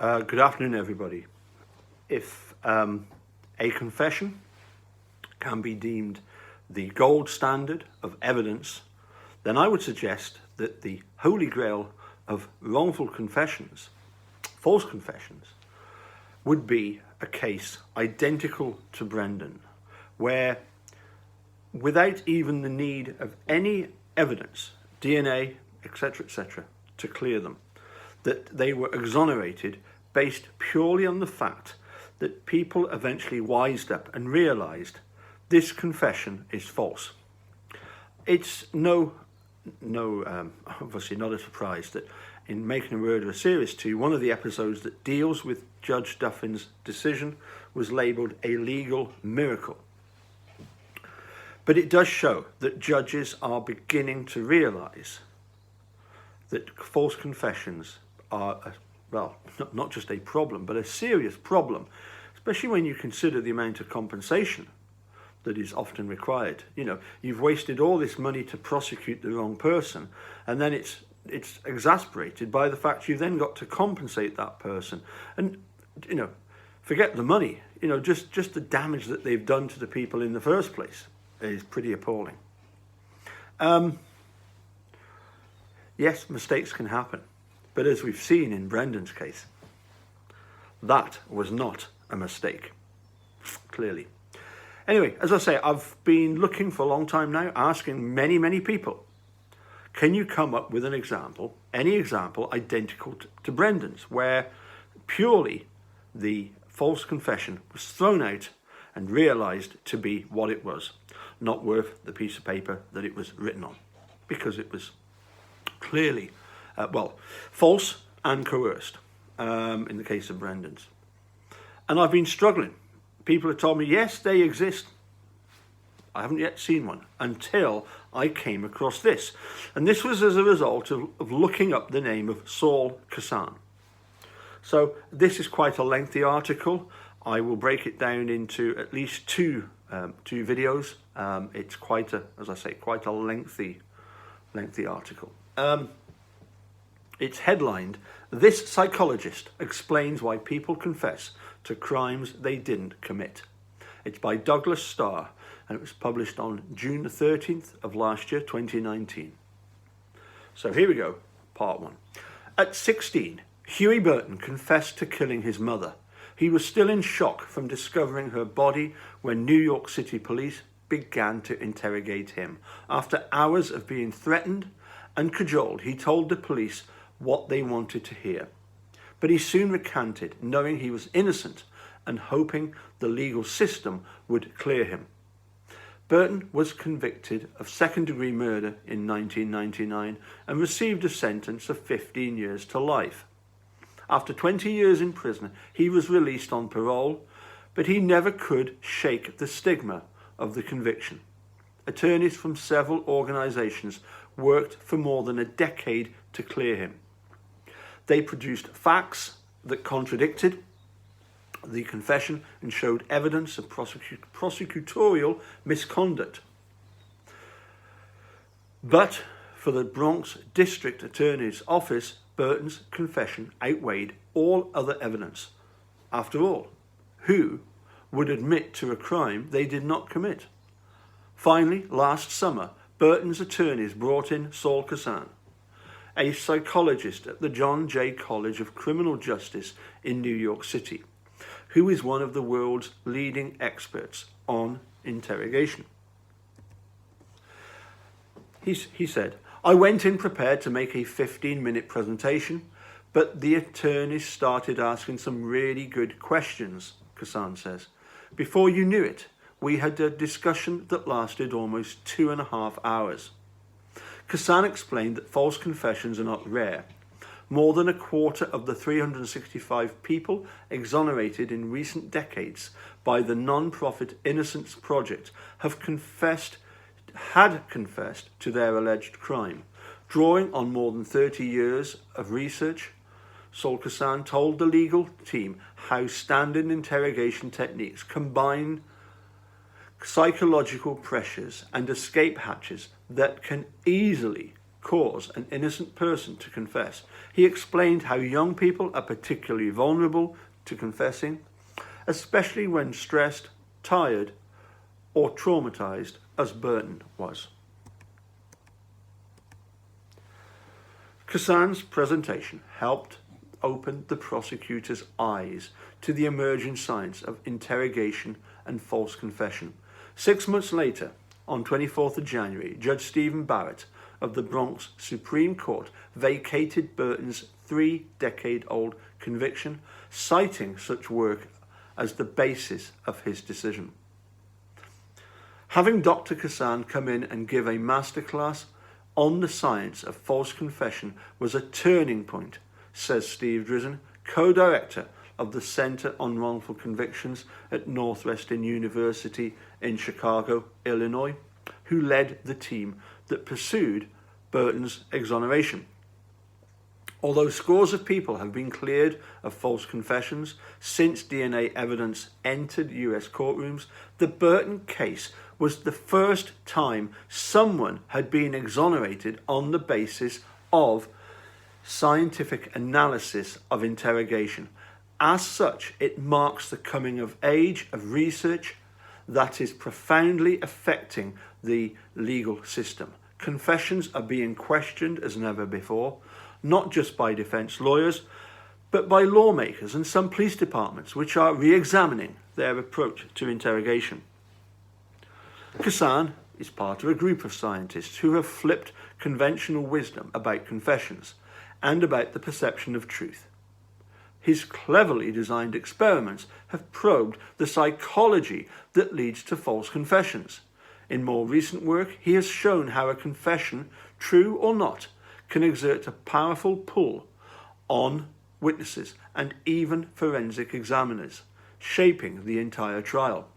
Good afternoon, everybody. If a confession can be deemed the gold standard of evidence, then I would suggest that the holy grail of wrongful confessions, false confessions, would be a case identical to Brendan, where without even the need of any evidence, DNA, etc., to clear them, that they were exonerated based purely on the fact that people eventually wised up and realised this confession is false. It's obviously not a surprise that in Making a Murderer Series 2, one of the episodes that deals with Judge Duffin's decision was labelled a legal miracle. But it does show that judges are beginning to realise that false confessions are, not just a problem, but a serious problem, especially when you consider the amount of compensation that is often required. You know, you've wasted all this money to prosecute the wrong person, and then it's exasperated by the fact you've then got to compensate that person. And, you know, forget the money, you know, just the damage that they've done to the people in the first place is pretty appalling. Yes, mistakes can happen, but as we've seen in Brendan's case, that was not a mistake, clearly. Anyway, as I say, I've been looking for a long time now, asking many people, can you come up with an example, any example identical to Brendan's, where purely the false confession was thrown out and realised to be what it was, not worth the piece of paper that it was written on, because it was clearly, false and coerced, in the case of Brendan's. And I've been struggling. People have told me, yes, they exist. I haven't yet seen one until I came across this. And this was as a result of looking up the name of Saul Kassin. So this is quite a lengthy article. I will break it down into at least two videos. It's quite a lengthy article. It's headlined, "This Psychologist Explains Why People Confess to Crimes They Didn't Commit." It's by Douglas Starr, and it was published on June the 13th of last year, 2019. So here we go, part one. At 16, Huey Burton confessed to killing his mother. He was still in shock from discovering her body when New York City police began to interrogate him. After hours of being threatened and cajoled, he told the police what they wanted to hear. But he soon recanted, knowing he was innocent and hoping the legal system would clear him. Burton was convicted of second-degree murder in 1999 and received a sentence of 15 years to life. After 20 years in prison, he was released on parole, but he never could shake the stigma of the conviction. Attorneys from several organisations worked for more than a decade to clear him. They produced facts that contradicted the confession and showed evidence of prosecutorial misconduct. But for the Bronx District Attorney's Office, Burton's confession outweighed all other evidence. After all, who would admit to a crime they did not commit? Finally, last summer, Burton's attorneys brought in Saul Kassin, a psychologist at the John Jay College of Criminal Justice in New York City, who is one of the world's leading experts on interrogation. He said, "I went in prepared to make a 15-minute presentation, but the attorneys started asking some really good questions," Kassin says. "Before you knew it, we had a discussion that lasted almost 2.5 hours. Kassin explained that false confessions are not rare. More than a quarter of the 365 people exonerated in recent decades by the non-profit Innocence Project had confessed to their alleged crime. Drawing on more than 30 years of research, Saul Kassin told the legal team how standard interrogation techniques combine psychological pressures and escape hatches that can easily cause an innocent person to confess. He explained how young people are particularly vulnerable to confessing, especially when stressed, tired, or traumatized, as Burton was. Kassin's presentation helped open the prosecutor's eyes to the emerging science of interrogation and false confession. 6 months later, on 24th of January, Judge Stephen Barrett of the Bronx Supreme Court vacated Burton's 3-decade-old conviction, citing such work as the basis of his decision. Having Dr. Kassin come in and give a masterclass on the science of false confession was a turning point, says Steve Drizin, co-director of the Center on Wrongful Convictions at Northwestern University in Chicago, Illinois, who led the team that pursued Burton's exoneration. Although scores of people have been cleared of false confessions since DNA evidence entered US courtrooms, the Burton case was the first time someone had been exonerated on the basis of scientific analysis of interrogation. As such, it marks the coming of age of research that is profoundly affecting the legal system. Confessions are being questioned as never before, not just by defence lawyers, but by lawmakers and some police departments, which are re-examining their approach to interrogation. Kassin is part of a group of scientists who have flipped conventional wisdom about confessions and about the perception of truth. His cleverly designed experiments have probed the psychology that leads to false confessions. In more recent work, he has shown how a confession, true or not, can exert a powerful pull on witnesses and even forensic examiners, shaping the entire trial.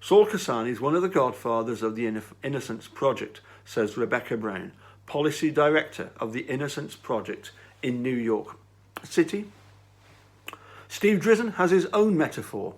Saul Kassin is one of the godfathers of the Innocence Project, says Rebecca Brown, policy director of the Innocence Project in New York City. Steve Drizin has his own metaphor.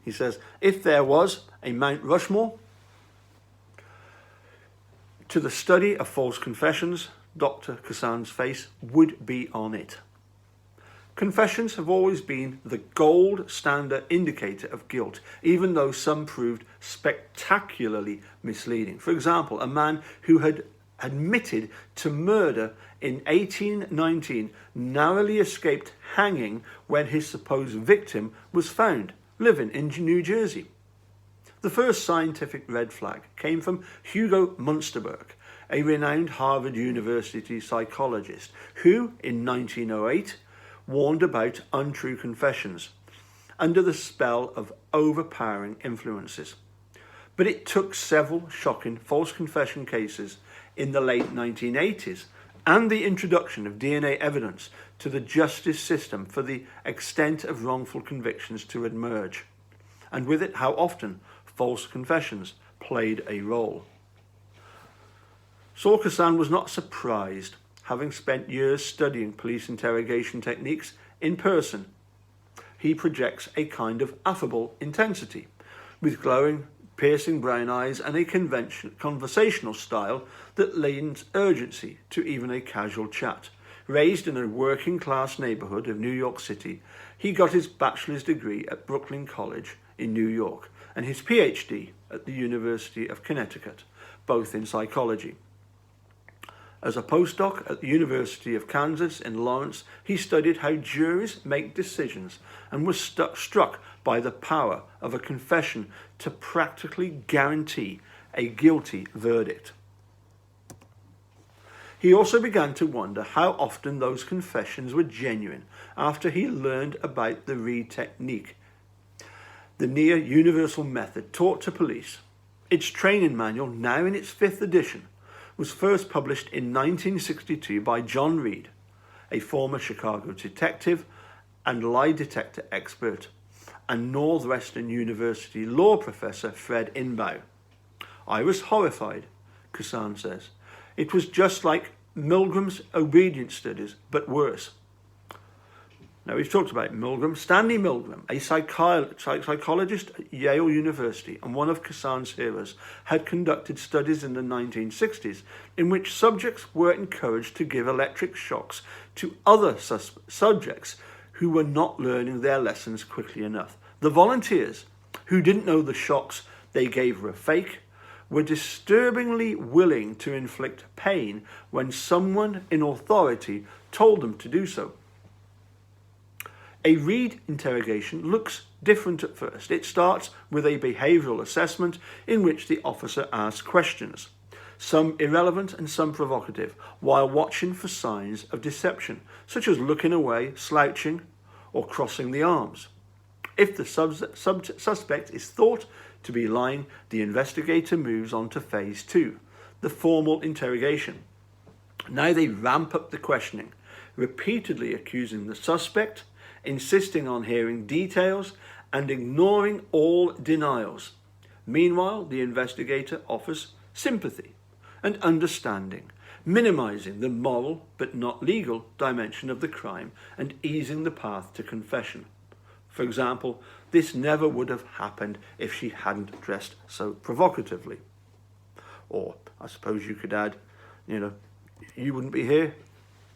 He says, if there was a Mount Rushmore to the study of false confessions, Dr. Kassin's face would be on it. Confessions have always been the gold standard indicator of guilt, even though some proved spectacularly misleading. For example, a man who had admitted to murder in 1819 narrowly escaped hanging when his supposed victim was found living in New Jersey. The first scientific red flag came from Hugo Munsterberg, a renowned Harvard University psychologist who, in 1908, warned about untrue confessions under the spell of overpowering influences. But it took several shocking false confession cases in the late 1980s and the introduction of DNA evidence to the justice system for the extent of wrongful convictions to emerge, and with it how often false confessions played a role. Saul Kassin was not surprised, having spent years studying police interrogation techniques in person. He projects a kind of affable intensity, with glowing, piercing brown eyes and a conversational style that lends urgency to even a casual chat. Raised in a working-class neighborhood of New York City, he got his bachelor's degree at Brooklyn College in New York and his PhD at the University of Connecticut, both in psychology. As a postdoc at the University of Kansas in Lawrence, he studied how juries make decisions and was struck by the power of a confession to practically guarantee a guilty verdict. He also began to wonder how often those confessions were genuine after he learned about the Reed technique, the near universal method taught to police. Its training manual, now in its 5th edition, was first published in 1962 by John Reed, a former Chicago detective and lie detector expert, and Northwestern University law professor Fred Inbow. I was horrified, Kassin says. It was just like Milgram's obedience studies, but worse. Now, we've talked about Milgram. Stanley Milgram, a psychologist at Yale University and one of Kassin's heroes, had conducted studies in the 1960s in which subjects were encouraged to give electric shocks to other subjects who were not learning their lessons quickly enough. The volunteers, who didn't know the shocks they gave were fake, were disturbingly willing to inflict pain when someone in authority told them to do so. A Reid interrogation looks different at first. It starts with a behavioural assessment in which the officer asks questions, some irrelevant and some provocative, while watching for signs of deception, such as looking away, slouching, or crossing the arms. If the suspect is thought to be lying, the investigator moves on to phase 2, the formal interrogation. Now they ramp up the questioning, repeatedly accusing the suspect, insisting on hearing details and ignoring all denials. Meanwhile, the investigator offers sympathy and understanding, minimizing the moral but not legal dimension of the crime and easing the path to confession. For example, this never would have happened if she hadn't dressed so provocatively. Or I suppose you could add, you wouldn't be here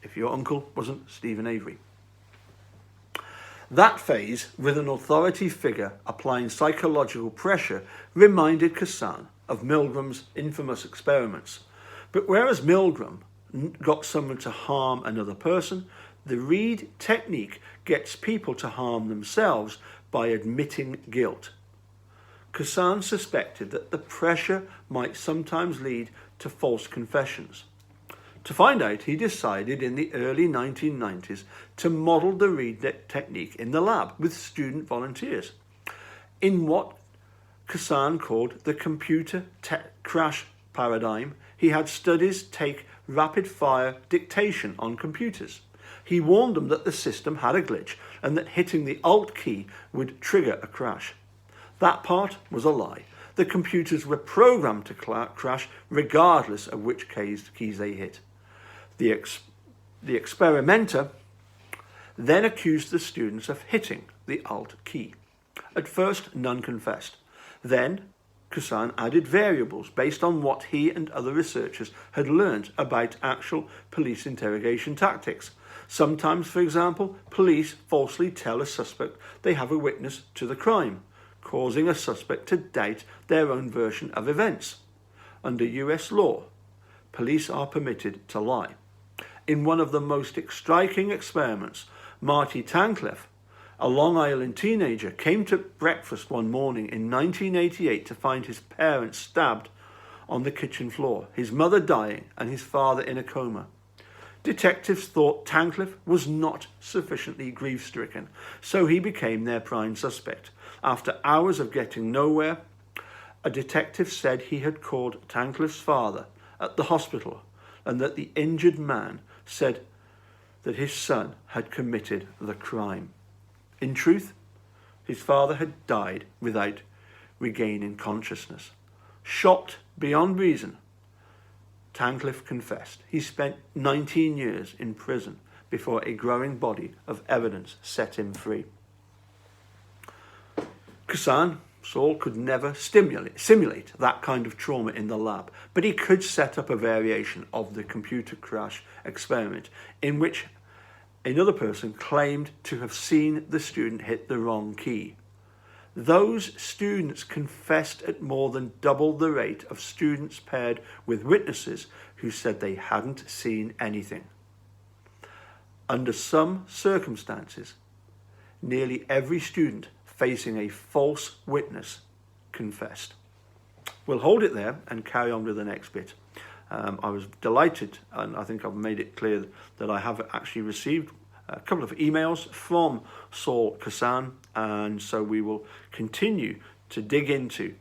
if your uncle wasn't Stephen Avery. That phase, with an authority figure applying psychological pressure, reminded Kassin of Milgram's infamous experiments. But whereas Milgram got someone to harm another person, the Reid technique gets people to harm themselves by admitting guilt. Kassin suspected that the pressure might sometimes lead to false confessions. To find out, he decided in the early 1990s to model the Reid technique in the lab with student volunteers in what Kassin called the computer crash paradigm. He had studies take rapid-fire dictation on computers. He warned them that the system had a glitch and that hitting the Alt key would trigger a crash. That part was a lie. The computers were programmed to crash regardless of which keys they hit. The experimenter then accused the students of hitting the Alt key. At first, none confessed. Then, Kassin added variables based on what he and other researchers had learned about actual police interrogation tactics. Sometimes, for example, police falsely tell a suspect they have a witness to the crime, causing a suspect to doubt their own version of events. Under US law, police are permitted to lie. In one of the most striking experiments, Marty Tancliffe, a Long Island teenager, came to breakfast one morning in 1988 to find his parents stabbed on the kitchen floor, his mother dying and his father in a coma. Detectives thought Tancliffe was not sufficiently grief-stricken, so he became their prime suspect. After hours of getting nowhere, a detective said he had called Tancliffe's father at the hospital and that the injured man said that his son had committed the crime. In truth, his father had died without regaining consciousness. Shocked beyond reason, Tancliffe confessed. He spent 19 years in prison before a growing body of evidence set him free. Kassin, Saul, could never simulate that kind of trauma in the lab, but he could set up a variation of the computer crash experiment in which another person claimed to have seen the student hit the wrong key. Those students confessed at more than double the rate of students paired with witnesses who said they hadn't seen anything. Under some circumstances, nearly every student facing a false witness confessed. We'll hold it there and carry on with the next bit. I was delighted, and I think I've made it clear that I have actually received a couple of emails from Saul Kassin, and so we will continue to dig into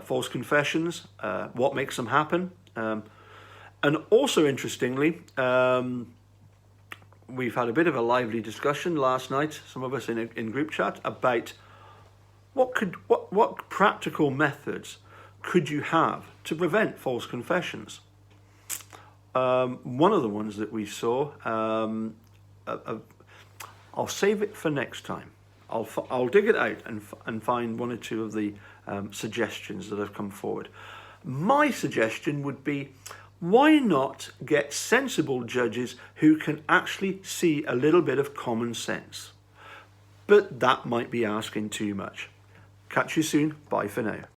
false confessions, what makes them happen, and also interestingly, we've had a bit of a lively discussion last night, some of us in group chat, about what practical methods could you have to prevent false confessions. One of the ones that we saw, I'll save it for next time. I'll dig it out and find one or two of the suggestions that have come forward. My suggestion would be, why not get sensible judges who can actually see a little bit of common sense? But that might be asking too much. Catch you soon. Bye for now.